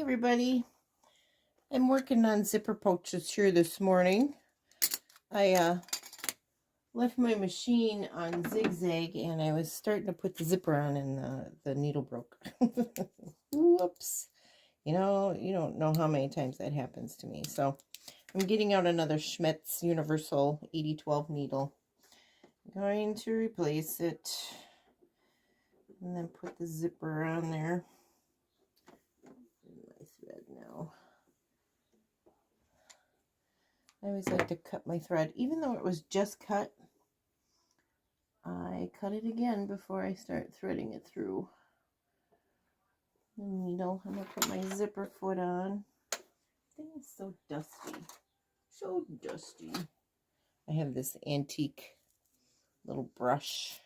everybody. I'm working on zipper pouches here this morning. I left my machine on zigzag and I was starting to put the zipper on and the needle broke. Whoops. You know, you don't know how many times that happens to me. So I'm getting out another Schmetz Universal 8012 needle. I'm going to replace it and then put the zipper on there. My thread now. I always like to cut my thread, even though it was just cut. I cut it again before I start threading it through the needle. I'm going to put my zipper foot on. Thing is so dusty. So dusty. I have this antique little brush.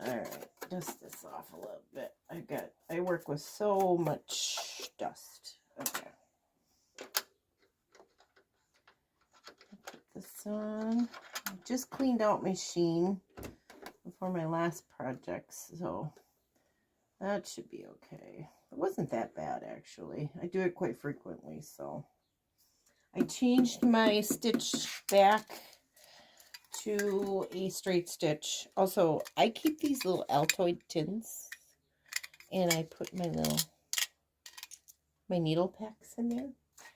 Alright, dust this off a little bit. I work with so much dust. Okay. Put this on. I just cleaned out my sheen before my last projects, so that should be okay. It wasn't that bad, actually. I do it quite frequently, so. I changed my stitch back to a straight stitch. Also, I keep these little Altoid tins, and I put my needle packs in there.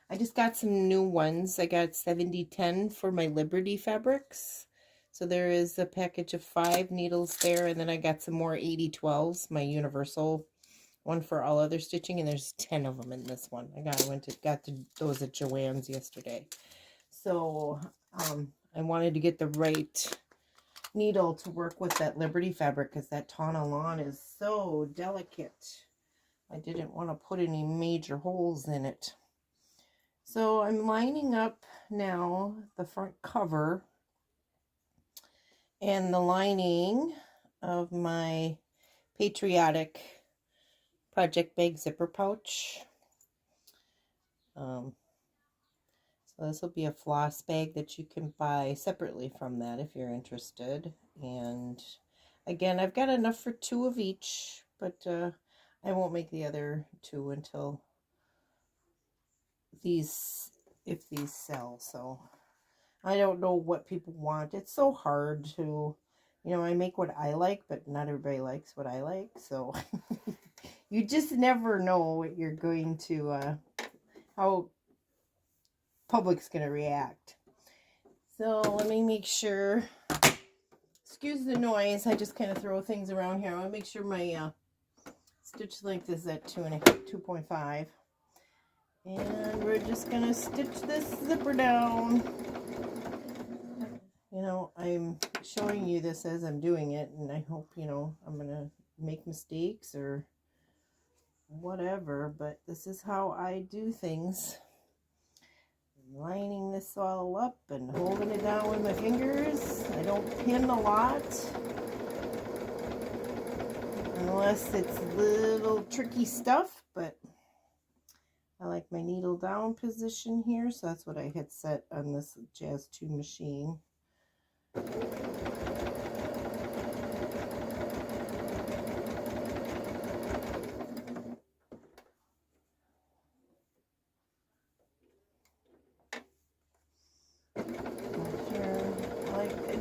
I just got some new ones. I got 7010 for my Liberty fabrics. So there is a package of 5 needles there, and then I got some more 8012s, my universal one for all other stitching, and there's 10 of them in this one. I got those at Joann's yesterday. So I wanted to get the right needle to work with that Liberty fabric because that Tana lawn is so delicate. I didn't want to put any major holes in it. So I'm lining up now the front cover and the lining of my Patriotic project bag zipper pouch. So this will be a floss bag that you can buy separately from that if you're interested. And again, I've got enough for 2 of each, but I won't make the other 2 until if these sell. So I don't know what people want. It's so hard to, I make what I like, but not everybody likes what I like. So you just never know what you're going to, how public's going to react. So let me make sure, excuse the noise, I just kind of throw things around here. I want to make sure my stitch length is at 2.5. And we're just going to stitch this zipper down. I'm showing you this as I'm doing it, and I hope, I'm going to make mistakes or whatever, but this is how I do things. Lining this all up and holding it down with my fingers. I don't pin a lot unless it's little tricky stuff, but I like my needle down position here, so that's what I had set on this Jazz 2 machine. I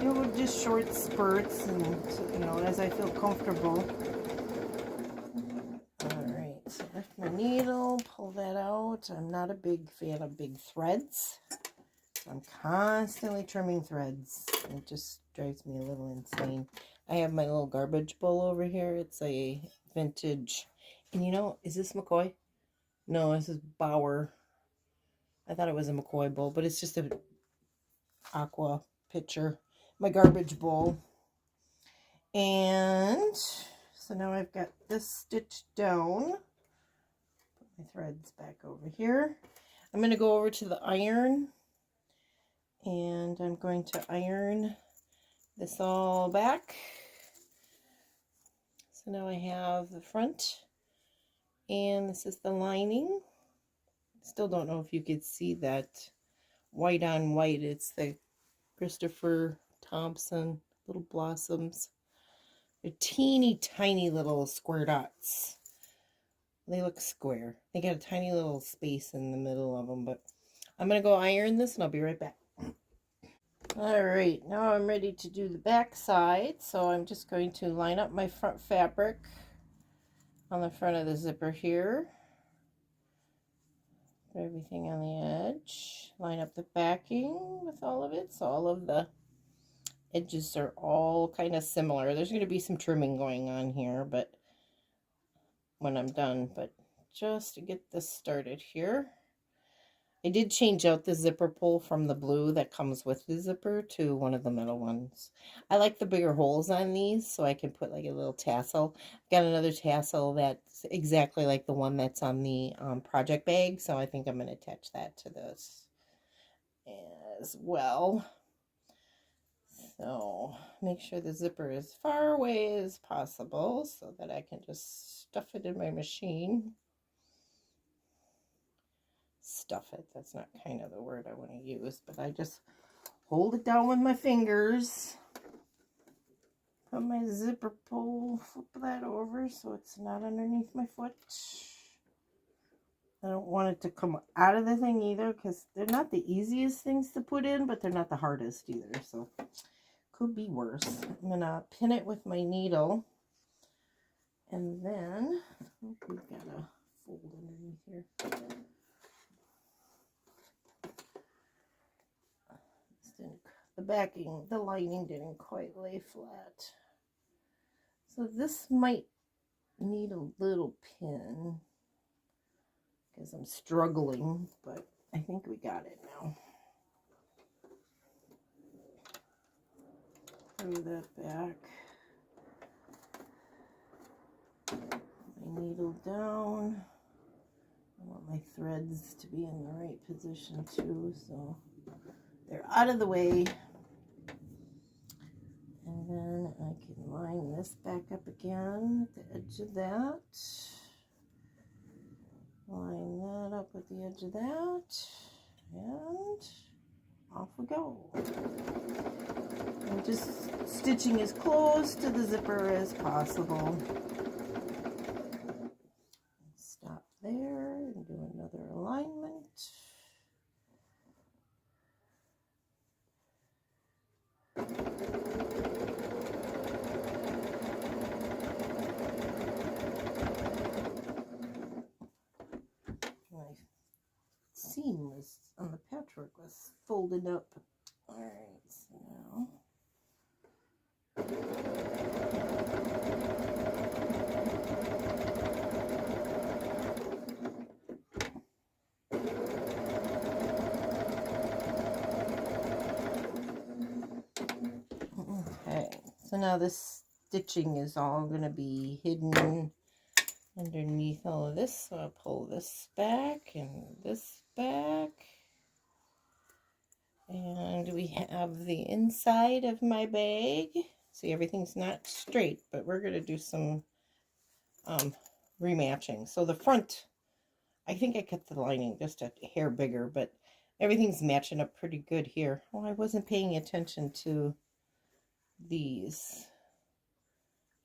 do just short spurts and, as I feel comfortable. Alright, so lift my needle, pull that out. I'm not a big fan of big threads. I'm constantly trimming threads. It just drives me a little insane. I have my little garbage bowl over here. It's a vintage. And is this McCoy? No, this is Bauer. I thought it was a McCoy bowl, but it's just a aqua pitcher. My garbage bowl. And so now I've got this stitched down. Put my threads back over here. I'm going to go over to the iron. And I'm going to iron this all back. So now I have the front, and this is the lining. Still don't know if you could see that white on white. It's the Christopher Thompson little blossoms. They're teeny tiny little square dots. They look square. They got a tiny little space in the middle of them, but I'm going to go iron this and I'll be right back. All right, now I'm ready to do the back side. So I'm just going to line up my front fabric on the front of the zipper here. Put everything on the edge. Line up the backing with all of it. So all of the edges are all kind of similar. There's going to be some trimming going on here, but when I'm done, but just to get this started here. I did change out the zipper pull from the blue that comes with the zipper to one of the metal ones. I like the bigger holes on these so I can put like a little tassel. I've got another tassel that's exactly like the one that's on the project bag, so I think I'm going to attach that to this as well. So make sure the zipper is far away as possible so that I can just stuff it in my machine. Stuff it, that's not kind of the word I want to use, but I just hold it down with my fingers, put my zipper pull, flip that over so it's not underneath my foot. I don't want it to come out of the thing either because they're not the easiest things to put in, but they're not the hardest either, so could be worse. I'm gonna pin it with my needle, and then we've got a fold underneath here. The backing, the lining didn't quite lay flat. So this might need a little pin because I'm struggling, but I think we got it now. Through that back. My needle down. I want my threads to be in the right position too, so they're out of the way. And then I can line this back up again at the edge of that. Line that up with the edge of that. And off we go. I'm just stitching as close to the zipper as possible. Stop there and do another alignment. My seam was on the patchwork was folded up. All right, so now okay, so now this stitching is all going to be hidden underneath all of this. So I'll pull this back and this back. And we have the inside of my bag. See, everything's not straight, but we're going to do some rematching. So the front, I think I cut the lining just a hair bigger, but everything's matching up pretty good here. Oh, I wasn't paying attention to these.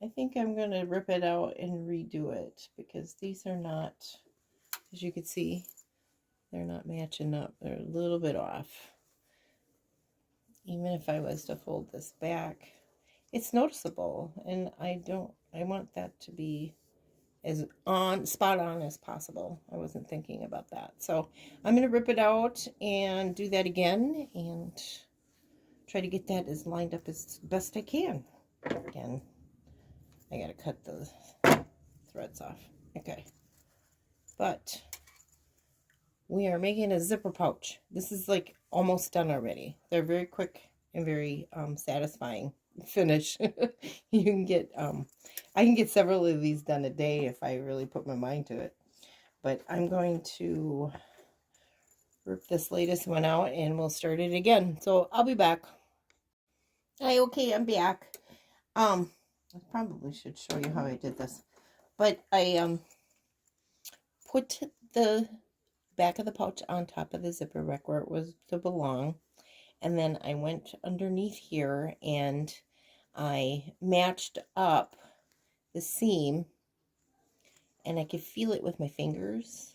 I think I'm going to rip it out and redo it because these are not, as you can see, they're not matching up. They're a little bit off. Even if I was to fold this back, it's noticeable, and I want that to be as spot on as possible. I wasn't thinking about that. So I'm going to rip it out and do that again and try to get that as lined up as best I can. Again, I got to cut the threads off. Okay. But we are making a zipper pouch. This is like almost done already. They're very quick and very satisfying finish. You can get I can get several of these done a day if I really put my mind to it. But I'm going to rip this latest one out and we'll start it again. So I'll be back. Hi, okay, I'm back. I probably should show you how I did this. But I put the back of the pouch on top of the zipper rack where it was to belong, and then I went underneath here and I matched up the seam, and I could feel it with my fingers,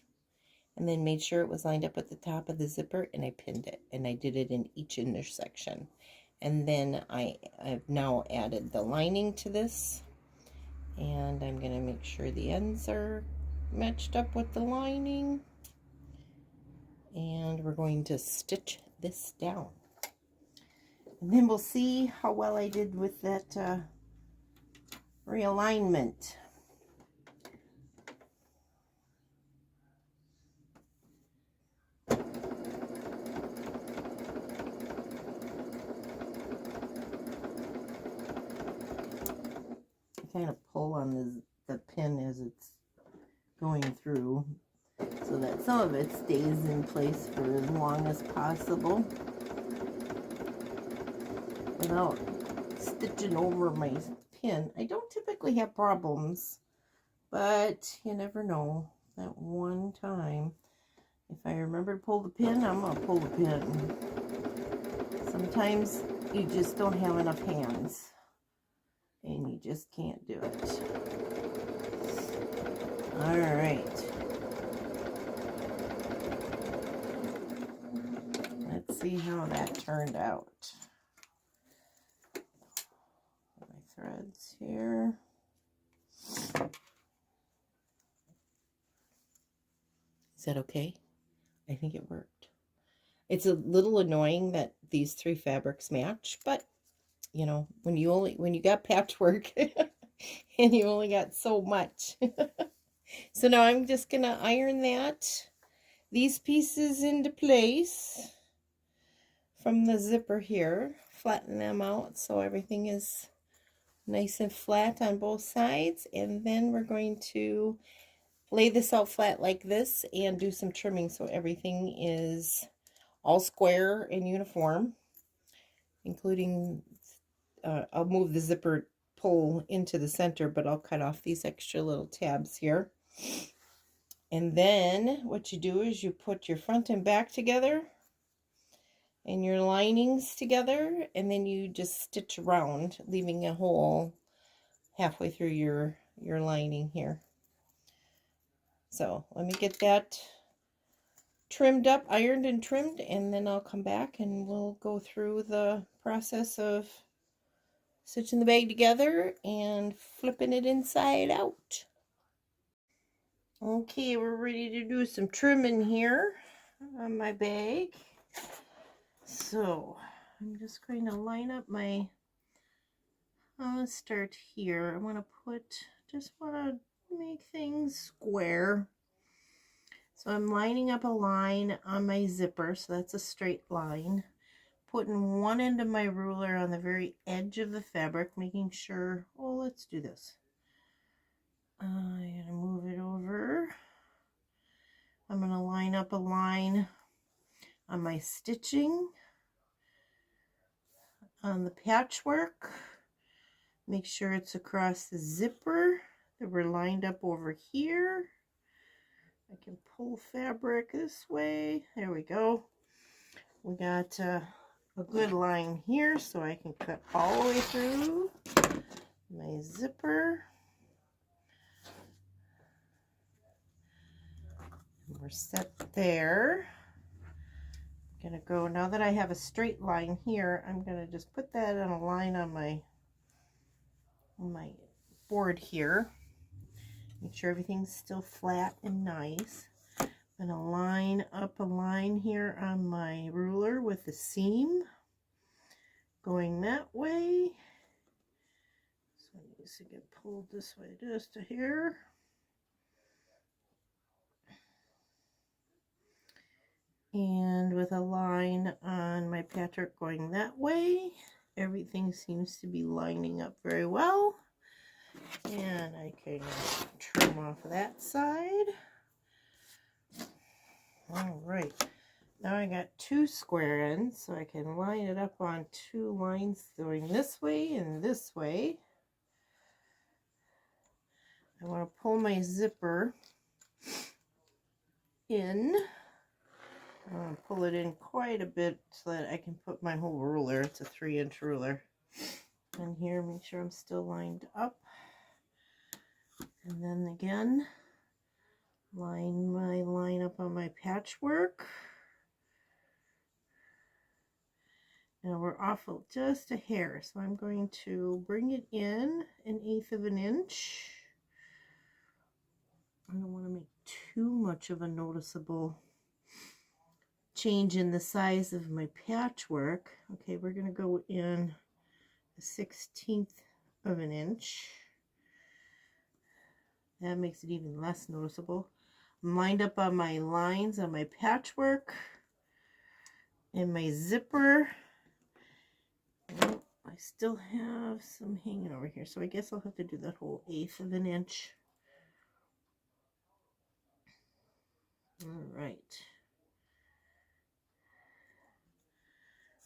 and then made sure it was lined up at the top of the zipper, and I pinned it, and I did it in each intersection. And then I've now added the lining to this, and I'm going to make sure the ends are matched up with the lining, and we're going to stitch this down. And then we'll see how well I did with that realignment. Kind of pull on the pin as it's going through so that some of it stays in place for as long as possible without stitching over my pin. I don't typically have problems, but you never know. That one time, if I remember to pull the pin, I'm going to pull the pin. Sometimes you just don't have enough hands, and you just can't do it. All right. Let's see how that turned out. My threads here. Is that okay? I think it worked. It's a little annoying that these three fabrics match, but you know, when you got patchwork and you only got so much. So now I'm just gonna iron these pieces into place from the zipper here, flatten them out so everything is nice and flat on both sides, and then we're going to lay this out flat like this and do some trimming so everything is all square and uniform, including I'll move the zipper pull into the center, but I'll cut off these extra little tabs here. And then what you do is you put your front and back together and your linings together, and then you just stitch around, leaving a hole halfway through your lining here. So let me get that trimmed up, ironed and trimmed, and then I'll come back and we'll go through the process of stitching the bag together and flipping it inside out. Okay, we're ready to do some trimming here on my bag. So I'm just going to line up my, I'll start here. I want to just want to make things square. So I'm lining up a line on my zipper, so that's a straight line. Putting one end of my ruler on the very edge of the fabric, making sure, oh, let's do this. I'm going to move it over. I'm going to line up a line on my stitching on the patchwork. Make sure it's across the zipper that we're lined up over here. I can pull fabric this way. There we go. We got a good line here, so I can cut all the way through my zipper. And we're set there. I'm gonna go, now that I have a straight line here, I'm gonna just put that on a line on my board here. Make sure everything's still flat and nice. I'm gonna line up a line here on my ruler with the seam going that way. So it needs to get pulled this way just to here. And with a line on my Patchwork going that way. Everything seems to be lining up very well. And I can trim off that side. All right. Now I got two square ends, so I can line it up on two lines going this way and this way. I want to pull my zipper in. I want to pull it in quite a bit so that I can put my whole ruler. It's a 3-inch ruler. And here, make sure I'm still lined up. And then again, line up on my patchwork. Now we're off just a hair, so I'm going to bring it in 1/8 of an inch. I don't want to make too much of a noticeable change in the size of my patchwork. Okay, we're going to go in 1/16 of an inch. That makes it even less noticeable. I'm lined up on my lines on my patchwork and my zipper. Oh, I still have some hanging over here, so I guess I'll have to do that whole 1/8 of an inch. All right.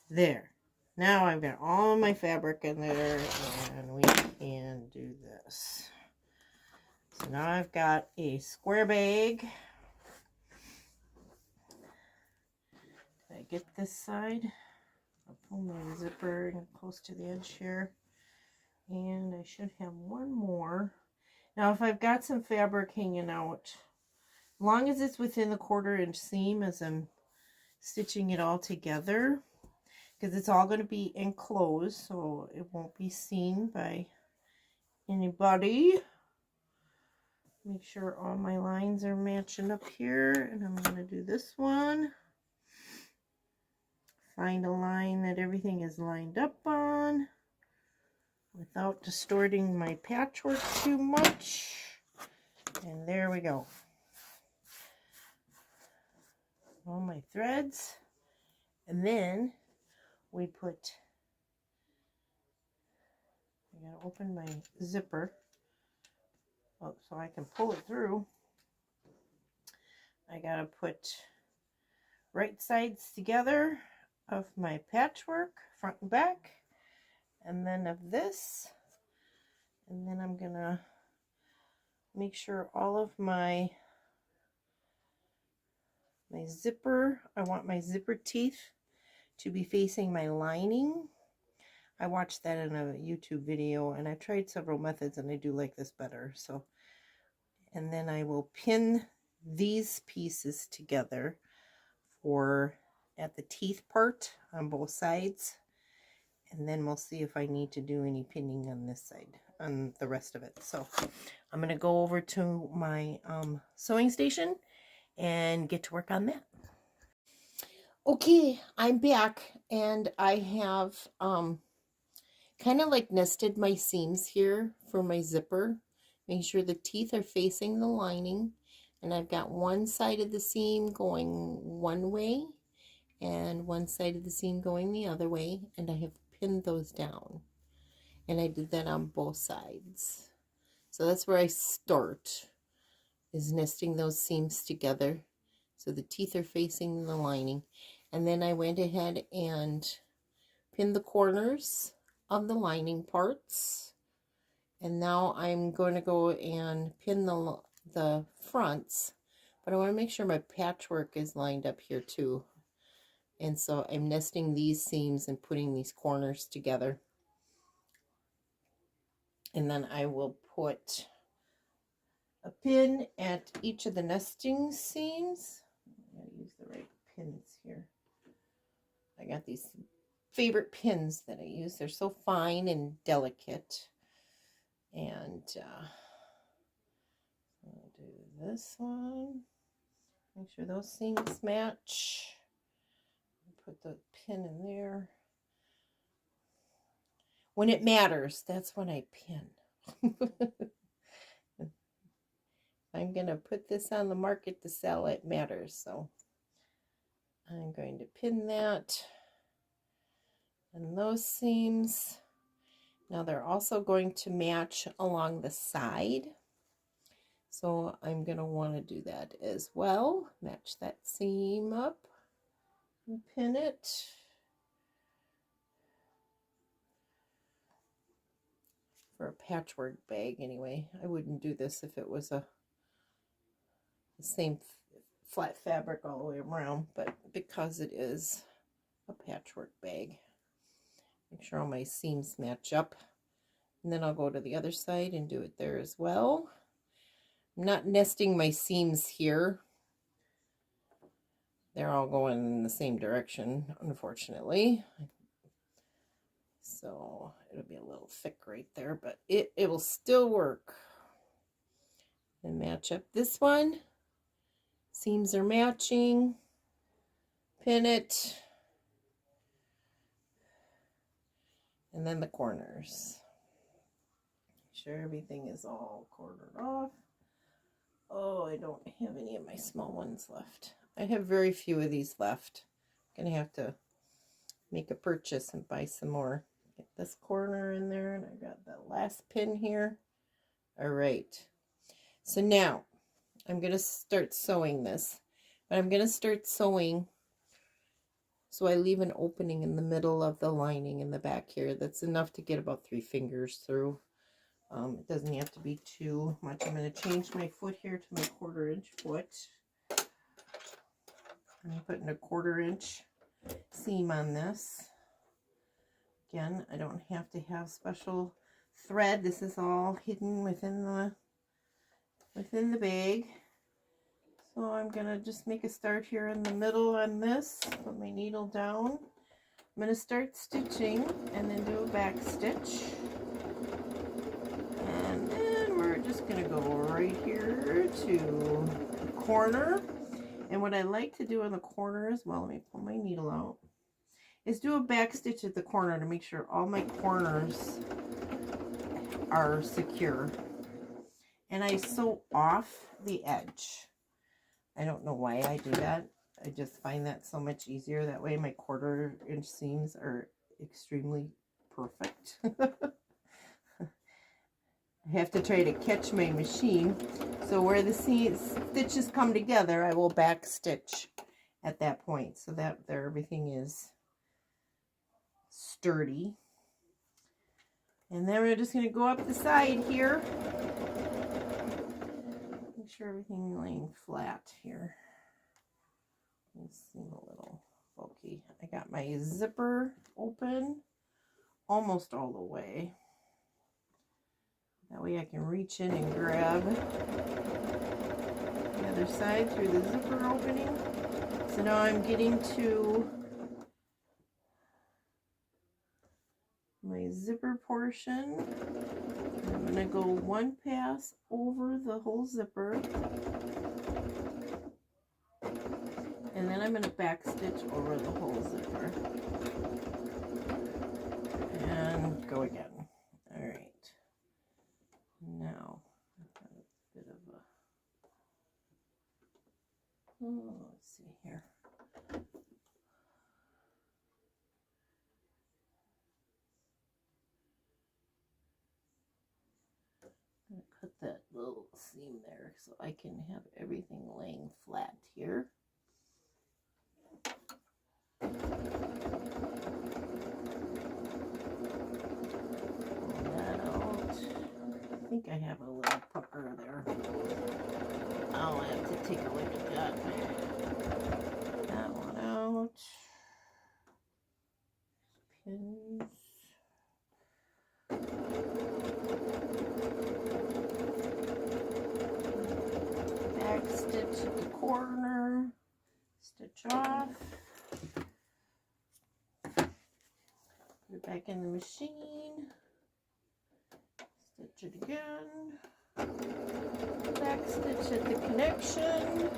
There. Now I've got all my fabric in there, and we can do this. So now I've got a square bag. Did I get this side? I'll pull my zipper in close to the edge here. And I should have one more. Now if I've got some fabric hanging out, as long as it's within the 1/4 inch seam as I'm stitching it all together, because it's all going to be enclosed, so it won't be seen by anybody. Make sure all my lines are matching up here, and I'm going to do this one. Find a line that everything is lined up on without distorting my patchwork too much. And there we go. All my threads. And then we put, I gotta open my zipper so I can pull it through. I gotta put right sides together of my patchwork, front and back, and then of this, and then I'm gonna make sure all of my zipper, I want my zipper teeth to be facing my lining. I watched that in a YouTube video, and I tried several methods, and I do like this better. So, and then I will pin these pieces together for at the teeth part on both sides, and then we'll see if I need to do any pinning on this side, on the rest of it. So I'm going to go over to my sewing station and get to work on that. Okay, I'm back, and I have kind of like nested my seams here for my zipper. Make sure the teeth are facing the lining, and I've got one side of the seam going one way and one side of the seam going the other way, and I have pinned those down, and I did that on both sides. So that's where I start, is nesting those seams together so the teeth are facing the lining. And then I went ahead and pinned the corners of the lining parts, and now I'm going to go and pin the fronts, but I want to make sure my patchwork is lined up here too. And so I'm nesting these seams and putting these corners together. And then I will put a pin at each of the nesting seams. I gotta use the right pins here. I got these favorite pins that I use. They're so fine and delicate. And I'll do this one. Make sure those seams match. Put the pin in there. When it matters, that's when I pin. I'm going to put this on the market to sell. It matters. So I'm going to pin that. And those seams, now they're also going to match along the side. So I'm going to want to do that as well. Match that seam up and pin it. For a patchwork bag anyway. I wouldn't do this if it was the same flat fabric all the way around, but because it is a patchwork bag, Make sure all my seams match up. And then I'll go to the other side and do it there as well. I'm not nesting my seams here. They're all going in the same direction, unfortunately. So it'll be a little thick right there, but it will still work. And match up this one. Seams are matching. Pin it. And then the corners. Make sure everything is all quartered off. Oh, I don't have any of my small ones left. I have very few of these left. I'm going to have to make a purchase and buy some more. Get this corner in there, and I got the last pin here. All right. So now I'm going to start sewing this. But I'm going to start sewing so I leave an opening in the middle of the lining in the back here. That's enough to get about 3 fingers through. It doesn't have to be too much. I'm going to change my foot here to my 1/4 inch foot. I'm putting a 1/4 inch seam on this. Again, I don't have to have special thread. This is all hidden within the bag. So I'm going to just make a start here in the middle on this. Put my needle down. I'm going to start stitching and then do a back stitch. And then we're just going to go right here to the corner. And what I like to do in the corner as well, let me pull my needle out, is do a back stitch at the corner to make sure all my corners are secure. And I sew off the edge. I don't know why I do that. I just find that so much easier. That way my 1/4 inch seams are extremely perfect. I have to try to catch my machine. So where the stitches come together, I will back stitch at that point. So that there everything is sturdy. And then we're just going to go up the side here. Make sure everything laying flat here. It seems a little bulky. I got my zipper open almost all the way. That way I can reach in and grab the other side through the zipper opening. So now I'm getting to my zipper portion. I'm going to go one pass over the whole zipper. And then I'm going to back stitch over the whole zipper. And go again. All right. Now, I've got a bit of a, let's see here. I'm going to cut that little seam there so I can have everything laying flat here. I think I have a little pucker there. I'll have to take a look at that. That one out. Pins. Back stitch at the corner. Stitch off. Put it back in the machine. Stitch it again, back stitch at the connection,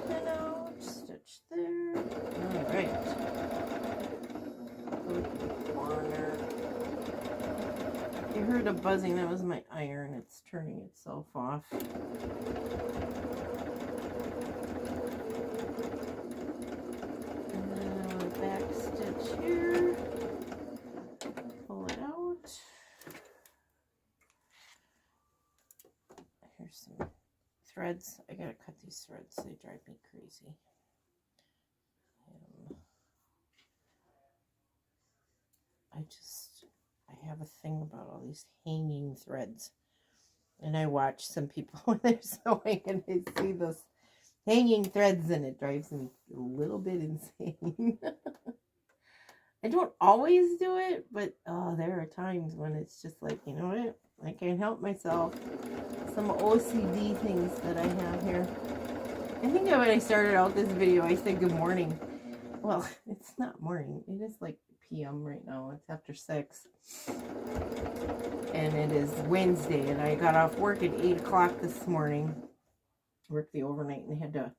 pin out, stitch there. All right, go to the corner. You heard a buzzing, that was my iron, it's turning itself off. And then I'll back stitch here. Pull it out. Here's some threads. I gotta cut these threads, they drive me crazy. I have a thing about all these hanging threads. And I watch some people when they're sewing and I see this hanging threads, and it drives me a little bit insane. I don't always do it, but there are times when it's just like, you know what? I can't help myself. Some OCD things that I have here. I think when I started out this video, I said good morning. Well, it's not morning. It is like PM right now. It's after 6. And it is Wednesday, and I got off work at 8 o'clock this morning. Worked the overnight and had to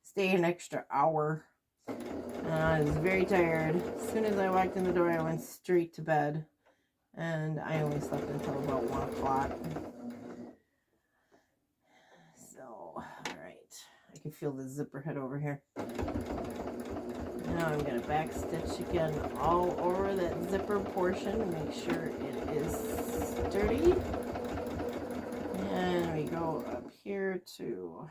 stay an extra hour. I was very tired. As soon as I walked in the door, I went straight to bed. And I only slept until about 1 o'clock. So, alright. I can feel the zipper head over here. Now I'm going to back stitch again all over that zipper portion and make sure it is sturdy. And we go up here to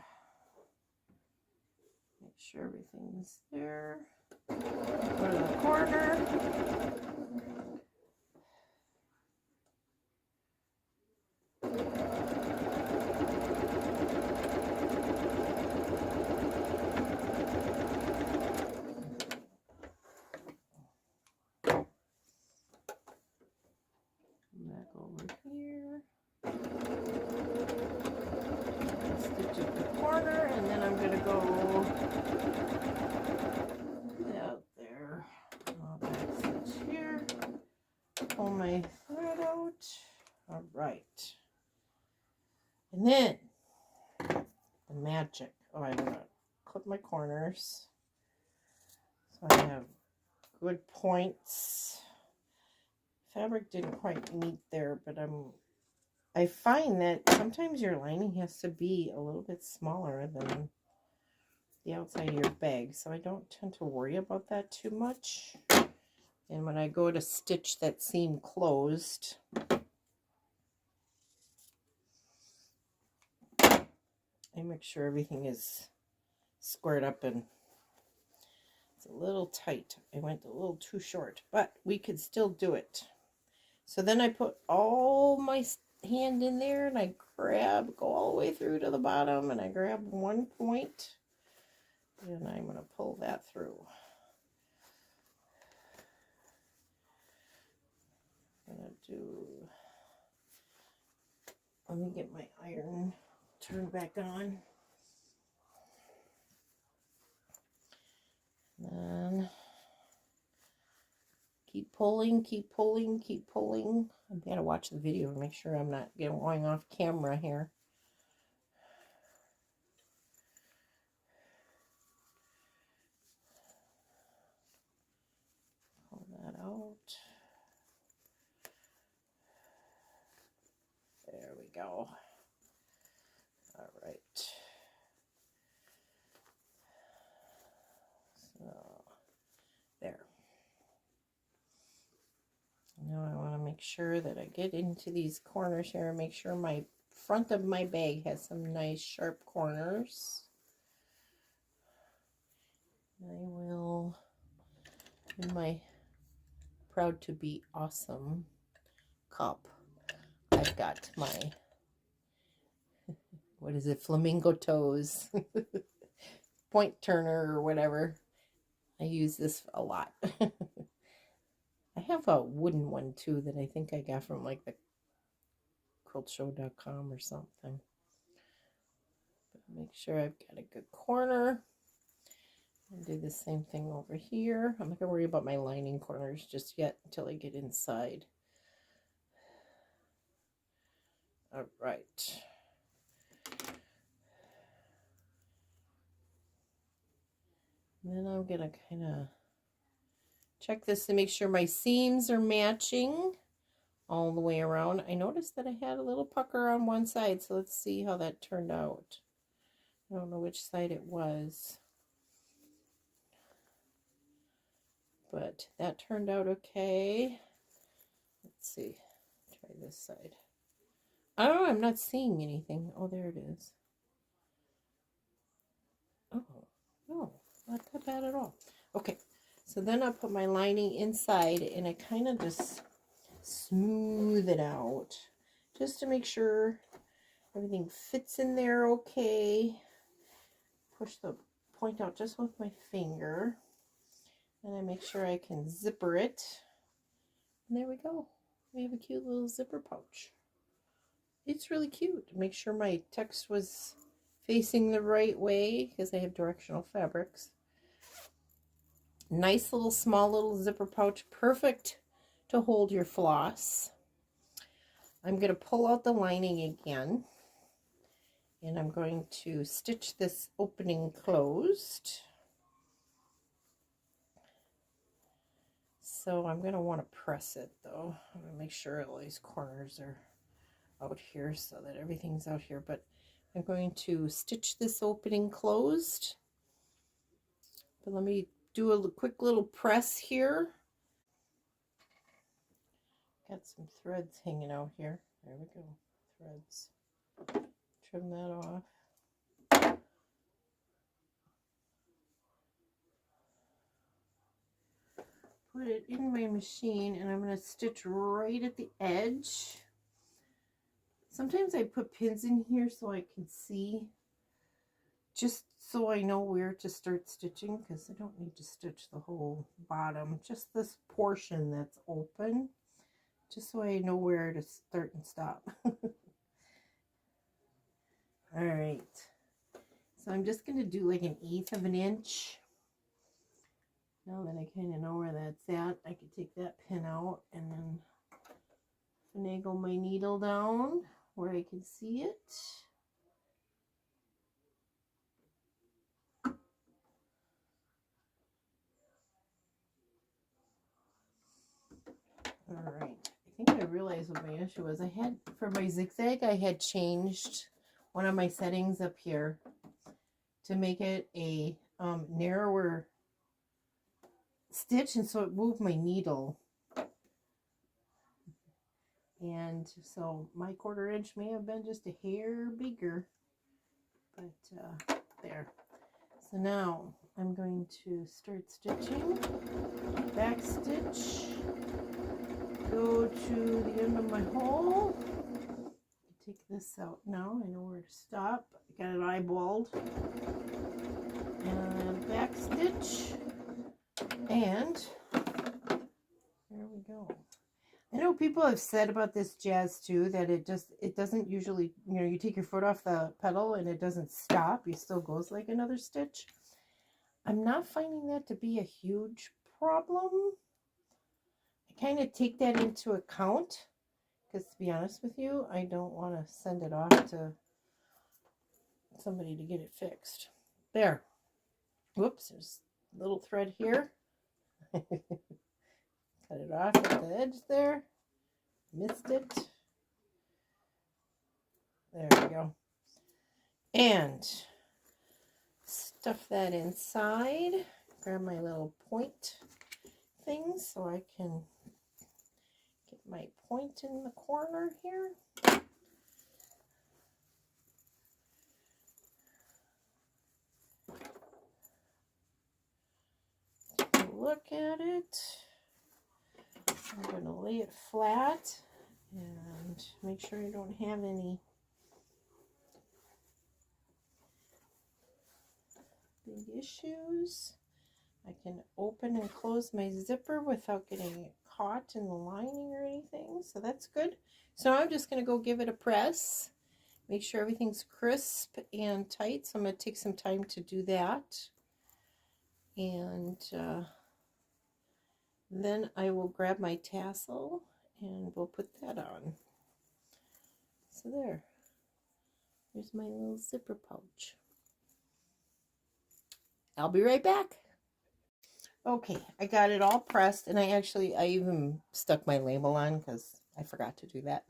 make sure everything's there. Go to the corner. Back over here. Stitch up the corner, and then I'm going to go out there. I'll back stitch here. Pull my thread out. All right. And then the magic. Oh, I'm going to clip my corners so I have good points. Fabric didn't quite meet there, but I find that sometimes your lining has to be a little bit smaller than the outside of your bag, so I don't tend to worry about that too much. And when I go to stitch that seam closed, I make sure everything is squared up, and it's a little tight. I went a little too short, but we could still do it. So then I put all my hand in there, and I go all the way through to the bottom, and I grab one point, and I'm going to pull that through. I'm going to let me get my iron turned back on. And then keep pulling, keep pulling, keep pulling. I've got to watch the video and make sure I'm not going off camera here. Pull that out. There we go. All right. So, there. Now I want to make sure that I get into these corners here and make sure my front of my bag has some nice sharp corners. I will, in my proud to be awesome cup, I've got my, what is it, flamingo toes, point turner or whatever. I use this a lot. I have a wooden one too that I think I got from like the quiltshow.com or something. But make sure I've got a good corner. I'll do the same thing over here. I'm not going to worry about my lining corners just yet until I get inside. All right. And then I'm going to kind of check this to make sure my seams are matching all the way around. I noticed that I had a little pucker on one side, so let's see how that turned out. I don't know which side it was, but that turned out okay. Let's see. Try this side. Oh, I'm not seeing anything. Oh, there it is. Oh, no, not that bad at all. Okay, so then I'll put my lining inside, and I kind of just smooth it out just to make sure everything fits in there okay. push the point out just with my finger. And I make sure I can zipper it. And there we go. We have a cute little zipper pouch. It's really cute. Make sure my text was facing the right way because I have directional fabrics. Nice little small little zipper pouch. Perfect to hold your floss. I'm going to pull out the lining again. And I'm going to stitch this opening closed. So I'm going to want to press it though. I'm going to make sure all these corners are out here so that everything's out here. But I'm going to stitch this opening closed. But let me do a quick little press here. Got some threads hanging out here. There we go. Threads. Trim that off. Put it in my machine and I'm going to stitch right at the edge. Sometimes I put pins in here so I can see, just so I know where to start stitching, because I don't need to stitch the whole bottom, just this portion that's open, just so I know where to start and stop. Alright, so I'm just going to do like 1/8 of an inch. Now that I kind of know where that's at, I can take that pin out and then finagle my needle down where I can see it. Alright, I think I realized what my issue was. I had, for my zigzag, I had changed one of my settings up here to make it a narrower stitch, and so it moved my needle. And so my 1/4 inch may have been just a hair bigger, but there. So now I'm going to start stitching, back stitch, go to the end of my hole, take this out now, I know where to stop, I got it eyeballed, and back stitch, and there we go. I know people have said about this jazz too that it doesn't usually, you know, you take your foot off the pedal and it doesn't stop. It still goes like another stitch. I'm not finding that to be a huge problem. I kind of take that into account because, to be honest with you, I don't want to send it off to somebody to get it fixed. There. Whoops, there's a little thread here. Cut it off at the edge there. Missed it. There we go. And stuff that inside. Grab my little point thing so I can get my point in the corner here. Take a look at it. I'm going to lay it flat and make sure I don't have any big issues. I can open and close my zipper without getting it caught in the lining or anything, so that's good. So I'm just going to go give it a press, make sure everything's crisp and tight, so I'm going to take some time to do that. And then I will grab my tassel and we'll put that on. So there's my little zipper pouch. I'll be right back. Okay, I got it all pressed, and I even stuck my label on because I forgot to do that.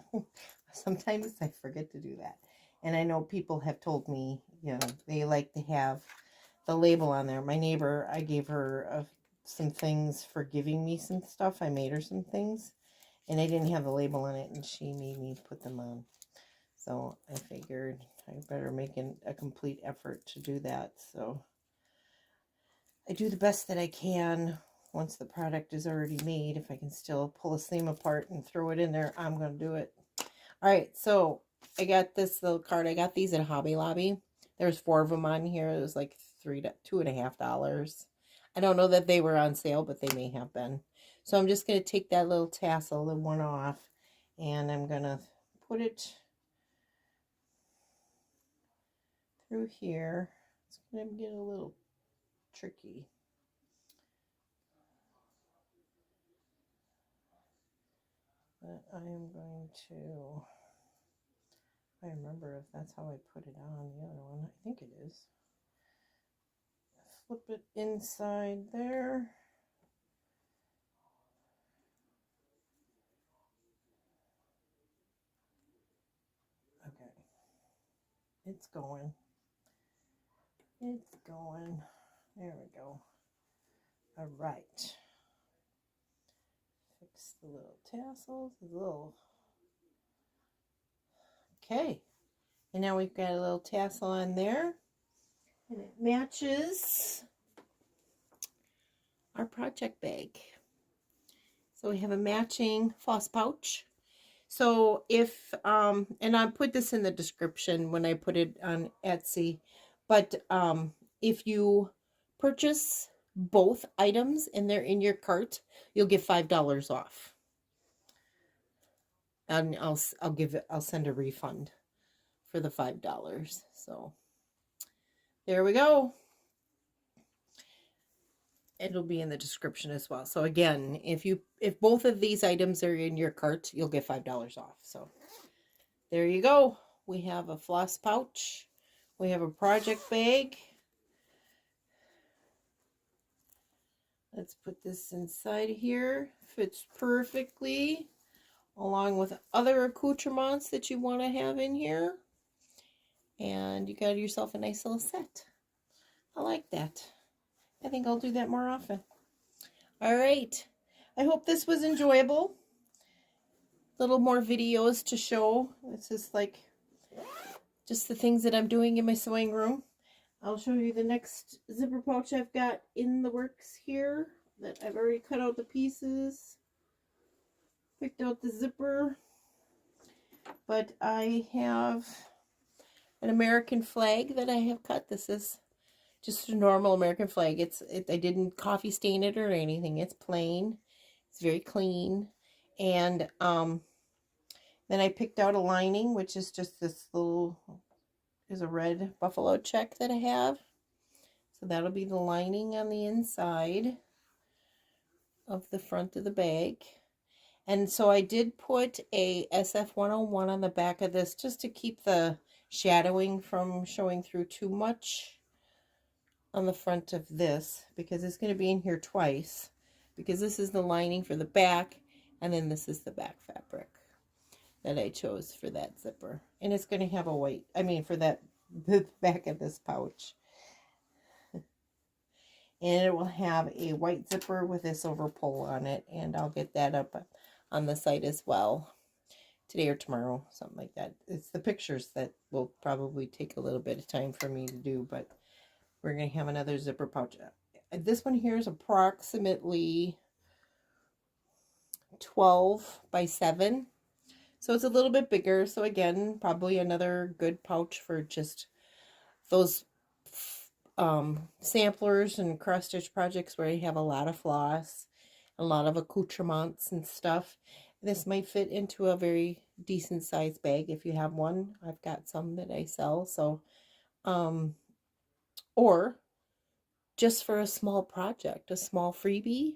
Sometimes I forget to do that. And I know people have told me, you know, they like to have the label on there. My neighbor, I gave her some things for giving me some stuff. I made her some things, and I didn't have the label on it, and she made me put them on. So I figured I better make a complete effort to do that. So I do the best that I can once the product is already made. If I can still pull a seam apart and throw it in there, I'm going to do it. All right, so I got this little card. I got these at Hobby Lobby. There's 4 of them on here. It was like $2.50. I don't know that they were on sale, but they may have been. So I'm just going to take that little tassel, the one off, and I'm going to put it through here. It's going to get a little tricky. But I am going to, I remember if that's how I put it on the other one. I think it is. Flip it inside there. Okay. It's going. It's going. There we go. All right. Fix the little tassels, okay. And now we've got a little tassel on there. And it matches our project bag. So we have a matching floss pouch. So if, and I put this in the description when I put it on Etsy, but if you purchase both items and they're in your cart, you'll get $5 off. And I'll send a refund for the $5. So there we go. It'll be in the description as well. So again, if both of these items are in your cart, you'll get $5 off. So there you go. We have a floss pouch. We have a project bag. Let's put this inside here. Fits perfectly, along with other accoutrements that you want to have in here. And you got yourself a nice little set. I like that. I think I'll do that more often. All right. I hope this was enjoyable. Little more videos to show. This is like just the things that I'm doing in my sewing room. I'll show you the next zipper pouch I've got in the works here that I've already cut out the pieces, picked out the zipper, but I have an American flag that I have cut. This is just a normal American flag. I didn't coffee stain it or anything. It's plain. It's very clean. And then I picked out a lining, which is just this little, is a red buffalo check that I have. So that'll be the lining on the inside of the front of the bag. And so I did put a SF-101 on the back of this just to keep the shadowing from showing through too much on the front of this, because it's going to be in here twice, because this is the lining for the back, and then this is the back fabric that I chose for that zipper. And it's going to have a white, for the back of this pouch. And it will have a white zipper with a silver pull on it, and I'll get that up on the site as well today or tomorrow, something like that. It's the pictures that will probably take a little bit of time for me to do, but we're going to have another zipper pouch. This one here is approximately 12 by 7. So it's a little bit bigger. So again, probably another good pouch for just those samplers and cross stitch projects where you have a lot of floss, a lot of accoutrements and stuff. This might fit into a very decent sized bag if you have one. I've got some that I sell. So, or just for a small project, a small freebie,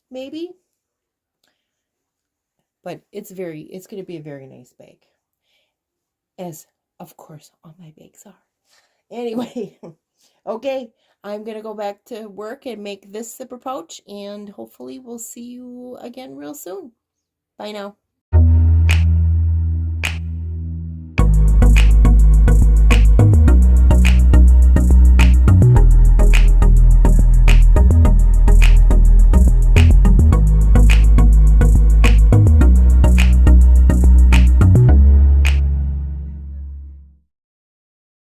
maybe. But it's going to be a very nice bag, as of course all my bags are. Anyway, okay, I'm going to go back to work and make this zipper pouch, and hopefully we'll see you again real soon. Bye now.